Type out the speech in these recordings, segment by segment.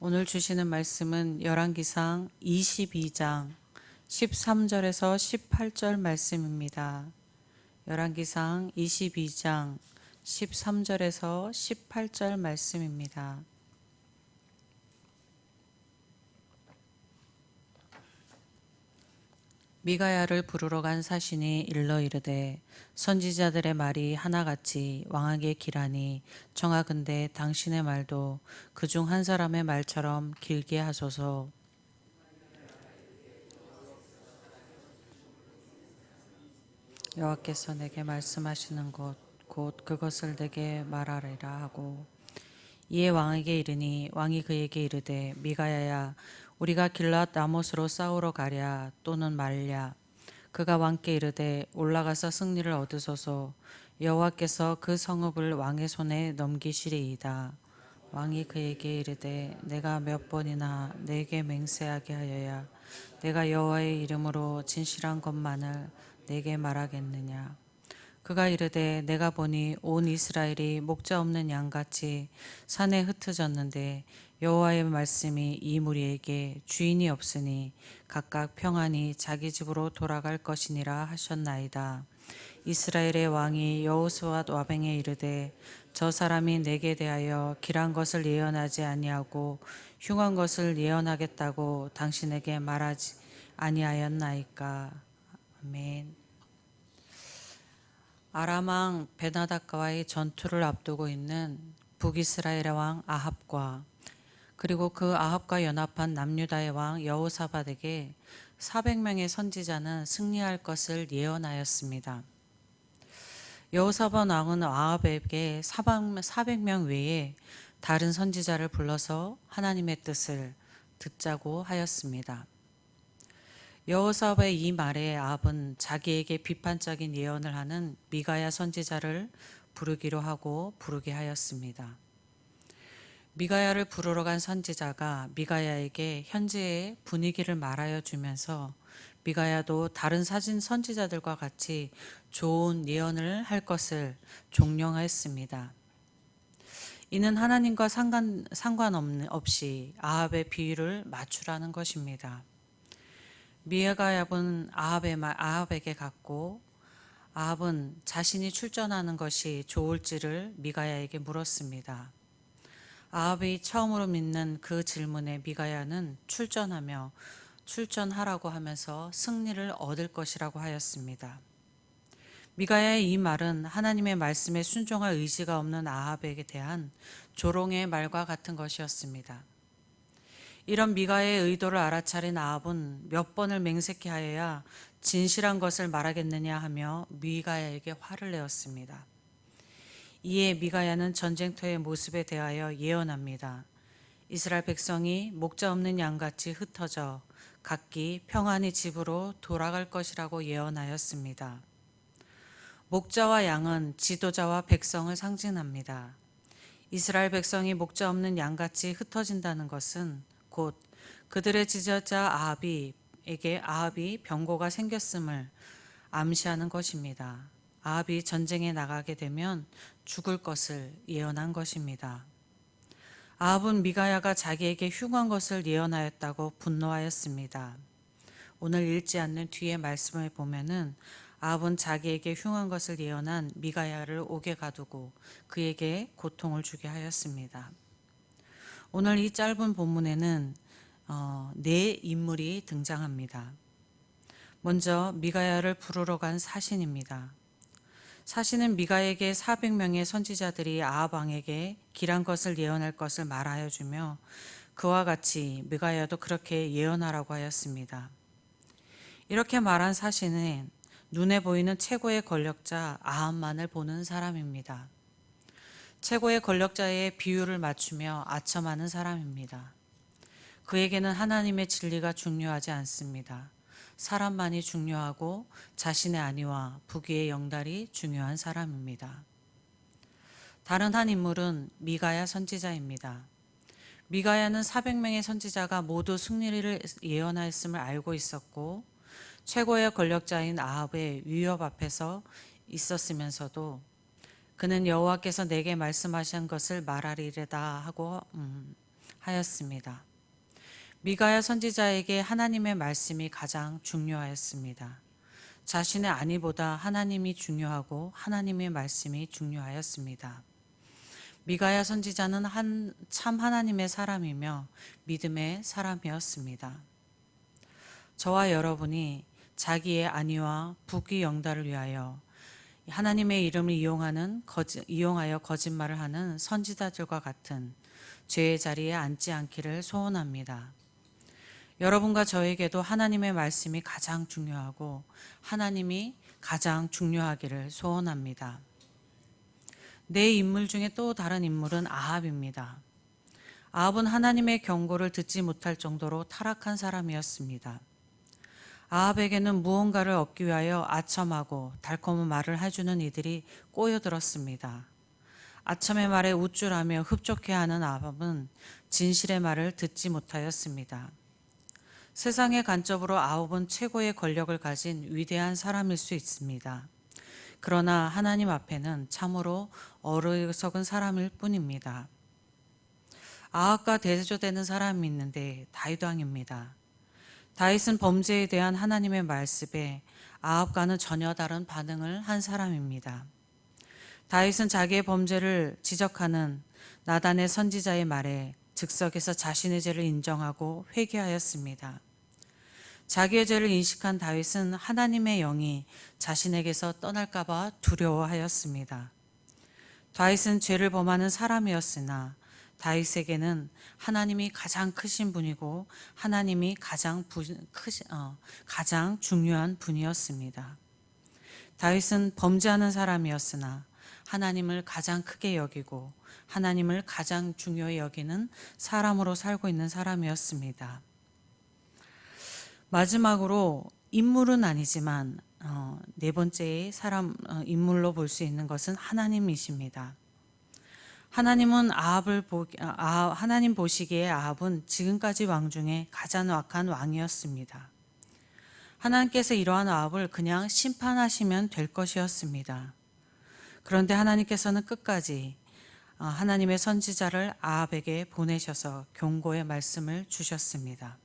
오늘 주시는 말씀은 열왕기상 22장 13절에서 18절 말씀입니다. 열왕기상 22장 13절에서 18절 말씀입니다. 미가야를 부르러 간 사신이 일러 이르되 선지자들의 말이 하나같이 왕에게 기라니 청하건대 당신의 말도 그중 한 사람의 말처럼 길게 하소서. 여호와께서 내게 말씀하시는 것 곧 그것을 내게 말하리라 하고 이에 왕에게 이르니 왕이 그에게 이르되 미가야야 우리가 길랏 라못으로 싸우러 가랴 또는 말랴. 그가 왕께 이르되 올라가서 승리를 얻으소서. 여호와께서 그 성읍을 왕의 손에 넘기시리이다. 왕이 그에게 이르되 내가 몇 번이나 내게 맹세하게 하여야 내가 여호와의 이름으로 진실한 것만을 내게 말하겠느냐. 그가 이르되 내가 보니 온 이스라엘이 목자 없는 양같이 산에 흩어졌는데 여호와의 말씀이 이 무리에게 주인이 없으니 각각 평안히 자기 집으로 돌아갈 것이니라 하셨나이다. 이스라엘의 왕이 여호수아 와병에 이르되 저 사람이 내게 대하여 길한 것을 예언하지 아니하고 흉한 것을 예언하겠다고 당신에게 말하지 아니하였나이까. 아멘. 아람 왕 베나닷과의 전투를 앞두고 있는 북이스라엘의 왕 아합과 그리고 그 아합과 연합한 남유다의 왕 여호사밧에게 400명의 선지자는 승리할 것을 예언하였습니다. 여호사밧 왕은 아합에게 400명 외에 다른 선지자를 불러서 하나님의 뜻을 듣자고 하였습니다. 여호사밧의 이 말에 아합은 자기에게 비판적인 예언을 하는 미가야 선지자를 부르기로 하고 부르게 하였습니다. 미가야를 부르러 간 선지자가 미가야에게 현재의 분위기를 말하여 주면서 미가야도 다른 선지자들과 같이 좋은 예언을 할 것을 종용하였습니다. 이는 하나님과 상관없이 아합의 비유를 맞추라는 것입니다. 미가야는 아합에게 갔고 아합은 자신이 출전하는 것이 좋을지를 미가야에게 물었습니다. 아합이 처음으로 묻는 그 질문에 미가야는 출전하라고 하면서 승리를 얻을 것이라고 하였습니다. 미가야의 이 말은 하나님의 말씀에 순종할 의지가 없는 아합에게 대한 조롱의 말과 같은 것이었습니다. 이런 미가야의 의도를 알아차린 아합은 몇 번을 맹세케 하여야 진실한 것을 말하겠느냐 하며 미가야에게 화를 내었습니다. 이에 미가야는 전쟁터의 모습에 대하여 예언합니다. 이스라엘 백성이 목자 없는 양같이 흩어져 각기 평안히 집으로 돌아갈 것이라고 예언하였습니다. 목자와 양은 지도자와 백성을 상징합니다. 이스라엘 백성이 목자 없는 양같이 흩어진다는 것은 곧 그들의 지도자 아합이 병고가 생겼음을 암시하는 것입니다. 아합이 전쟁에 나가게 되면 죽을 것을 예언한 것입니다. 아합은 미가야가 자기에게 흉한 것을 예언하였다고 분노하였습니다. 오늘 읽지 않는 뒤의 말씀을 보면은 아합은 자기에게 흉한 것을 예언한 미가야를 옥에 가두고 그에게 고통을 주게 하였습니다. 오늘 이 짧은 본문에는 네 인물이 등장합니다. 먼저 미가야를 부르러 간 사신입니다. 사신은 미가에게 400명의 선지자들이 아합 왕에게 길한 것을 예언할 것을 말하여 주며 그와 같이 미가야도 그렇게 예언하라고 하였습니다. 이렇게 말한 사신은 눈에 보이는 최고의 권력자 아합만을 보는 사람입니다. 최고의 권력자의 비유를 맞추며 아첨하는 사람입니다. 그에게는 하나님의 진리가 중요하지 않습니다. 사람만이 중요하고 자신의 안위와 부귀의 영달이 중요한 사람입니다. 다른 한 인물은 미가야 선지자입니다. 미가야는 400명의 선지자가 모두 승리를 예언하였음을 알고 있었고 최고의 권력자인 아합의 위협 앞에서 있었으면서도 그는 여호와께서 내게 말씀하신 것을 말하리이다 하고 하였습니다. 미가야 선지자에게 하나님의 말씀이 가장 중요하였습니다. 자신의 안위보다 하나님이 중요하고 하나님의 말씀이 중요하였습니다. 미가야 선지자는 참 하나님의 사람이며 믿음의 사람이었습니다. 저와 여러분이 자기의 안위와 부귀영달을 위하여 하나님의 이름을 이용하여 거짓말을 하는 선지자들과 같은 죄의 자리에 앉지 않기를 소원합니다. 여러분과 저에게도 하나님의 말씀이 가장 중요하고 하나님이 가장 중요하기를 소원합니다. 내 인물 중에 또 다른 인물은 아합입니다. 아합은 하나님의 경고를 듣지 못할 정도로 타락한 사람이었습니다. 아합에게는 무언가를 얻기 위하여 아첨하고 달콤한 말을 해주는 이들이 꼬여들었습니다. 아첨의 말에 우쭐하며 흡족해하는 아합은 진실의 말을 듣지 못하였습니다. 세상의 관점으로 아합은 최고의 권력을 가진 위대한 사람일 수 있습니다. 그러나 하나님 앞에는 참으로 어리석은 사람일 뿐입니다. 아합과 대조되는 사람이 있는데 다윗 왕입니다. 다윗은 범죄에 대한 하나님의 말씀에 아합과는 전혀 다른 반응을 한 사람입니다. 다윗은 자기의 범죄를 지적하는 나단의 선지자의 말에 즉석에서 자신의 죄를 인정하고 회개하였습니다. 자기의 죄를 인식한 다윗은 하나님의 영이 자신에게서 떠날까 봐 두려워하였습니다. 다윗은 죄를 범하는 사람이었으나 다윗에게는 하나님이 가장 크신 분이고 하나님이 가장 중요한 분이었습니다. 다윗은 범죄하는 사람이었으나 하나님을 가장 크게 여기고 하나님을 가장 중요히 여기는 사람으로 살고 있는 사람이었습니다. 마지막으로 인물은 아니지만 네 번째의 인물로 볼 수 있는 것은 하나님이십니다. 하나님 보시기에 아합은 지금까지 왕 중에 가장 악한 왕이었습니다. 하나님께서 이러한 아합을 그냥 심판하시면 될 것이었습니다. 그런데 하나님께서는 끝까지 하나님의 선지자를 아합에게 보내셔서 경고의 말씀을 주셨습니다.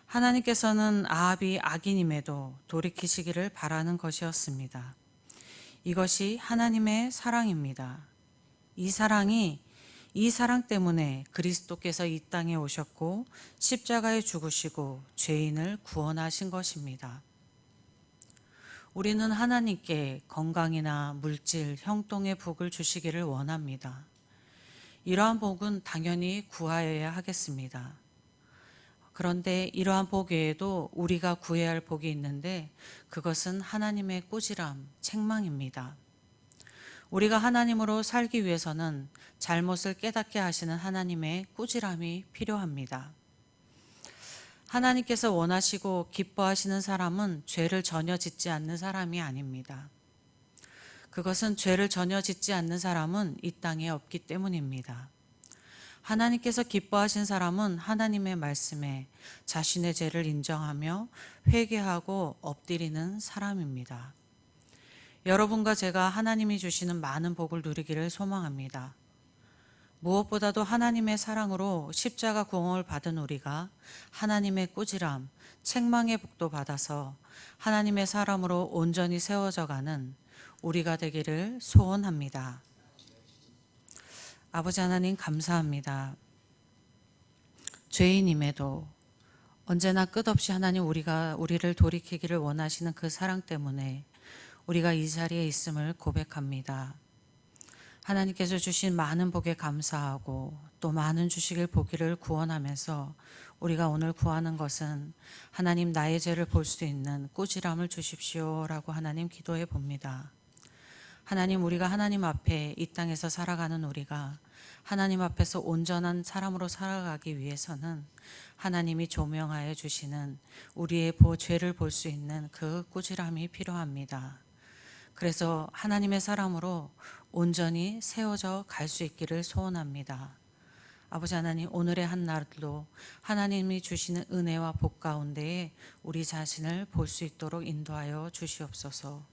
하나님께서는 아합이 악인임에도 돌이키시기를 바라는 것이었습니다. 이것이 하나님의 사랑입니다. 이 사랑 때문에 그리스도께서 이 땅에 오셨고 십자가에 죽으시고 죄인을 구원하신 것입니다. 우리는 하나님께 건강이나 물질, 형통의 복을 주시기를 원합니다. 이러한 복은 당연히 구하여야 하겠습니다. 그런데 이러한 복 외에도 우리가 구해야 할 복이 있는데 그것은 하나님의 꾸지람, 책망입니다. 우리가 하나님으로 살기 위해서는 잘못을 깨닫게 하시는 하나님의 꾸지람이 필요합니다. 하나님께서 원하시고 기뻐하시는 사람은 죄를 전혀 짓지 않는 사람이 아닙니다. 그것은 죄를 전혀 짓지 않는 사람은 이 땅에 없기 때문입니다. 하나님께서 기뻐하신 사람은 하나님의 말씀에 자신의 죄를 인정하며 회개하고 엎드리는 사람입니다. 여러분과 제가 하나님이 주시는 많은 복을 누리기를 소망합니다. 무엇보다도 하나님의 사랑으로 십자가 구원을 받은 우리가 하나님의 꾸지람, 책망의 복도 받아서 하나님의 사람으로 온전히 세워져 가는 우리가 되기를 소원합니다. 아버지 하나님 감사합니다. 죄인임에도 언제나 끝없이 하나님 우리를 돌이키기를 원하시는 그 사랑 때문에 우리가 이 자리에 있음을 고백합니다. 하나님께서 주신 많은 복에 감사하고 또 많은 주시길 보기를 구원하면서 우리가 오늘 구하는 것은 하나님 나의 죄를 볼 수 있는 꾸지람을 주십시오라고 하나님 기도해 봅니다. 하나님 우리가 하나님 앞에 이 땅에서 살아가는 우리가 하나님 앞에서 온전한 사람으로 살아가기 위해서는 하나님이 조명하여 주시는 우리의 죄를 볼 수 있는 그 꾸지람이 필요합니다. 그래서 하나님의 사람으로 온전히 세워져 갈 수 있기를 소원합니다. 아버지 하나님 오늘의 한날도 하나님이 주시는 은혜와 복 가운데에 우리 자신을 볼 수 있도록 인도하여 주시옵소서.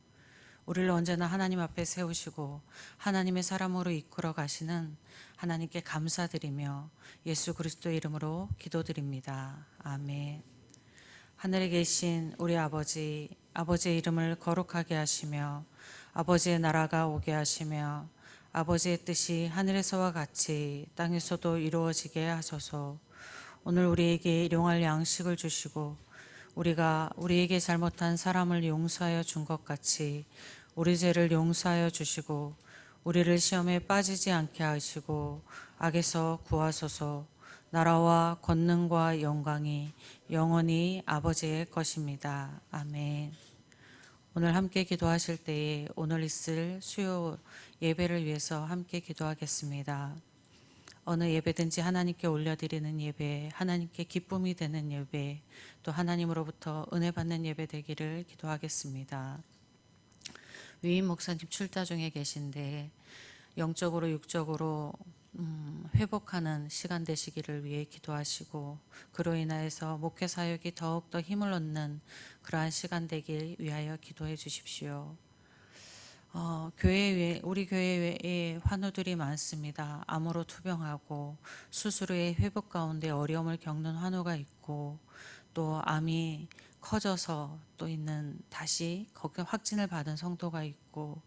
우리를 언제나 하나님 앞에 세우시고 하나님의 사람으로 이끌어 가시는 하나님께 감사드리며 예수 그리스도의 이름으로 기도드립니다. 아멘. 하늘에 계신 우리 아버지, 아버지의 이름을 거룩하게 하시며 아버지의 나라가 오게 하시며 아버지의 뜻이 하늘에서와 같이 땅에서도 이루어지게 하소서. 오늘 우리에게 일용할 양식을 주시고 우리가 우리에게 잘못한 사람을 용서하여 준 것 같이 우리 죄를 용서하여 주시고 우리를 시험에 빠지지 않게 하시고 악에서 구하소서. 나라와 권능과 영광이 영원히 아버지의 것입니다. 아멘. 오늘 함께 기도하실 때에 오늘 있을 수요 예배를 위해서 함께 기도하겠습니다. 어느 예배든지 하나님께 올려드리는 예배, 하나님께 기쁨이 되는 예배, 또 하나님으로부터 은혜 받는 예배 되기를 기도하겠습니다. 위임 목사님 출타 중에 계신데 영적으로 육적으로 회복하는 시간 되시기를 위해 기도하시고 그로 인하여서 목회 사역이 더욱더 힘을 얻는 그러한 시간 되길 위하여 기도해 주십시오. 우리 교회에 환우들이 많습니다. 암으로 투병하고 수술 후에 회복 가운데 어려움을 겪는 환우가 있고 또 암이 커져서 또 있는 다시 거기 확진을 받은 성도가 있고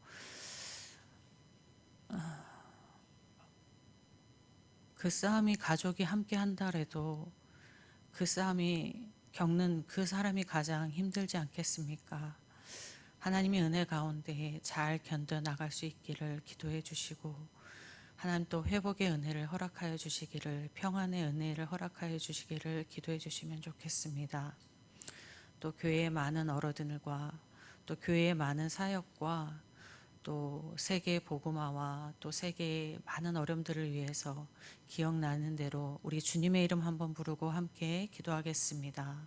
그 싸움이 가족이 함께 한다래도 그 싸움이 겪는 그 사람이 가장 힘들지 않겠습니까? 하나님의 은혜 가운데 잘 견뎌 나갈 수 있기를 기도해 주시고 하나님 또 회복의 은혜를 허락하여 주시기를 평안의 은혜를 허락하여 주시기를 기도해 주시면 좋겠습니다. 또 교회의 많은 어르신들과 또 교회의 많은 사역과 또 세계 복음화와 또 세계의 많은 어려움들을 위해서 기억나는 대로 우리 주님의 이름 한번 부르고 함께 기도하겠습니다.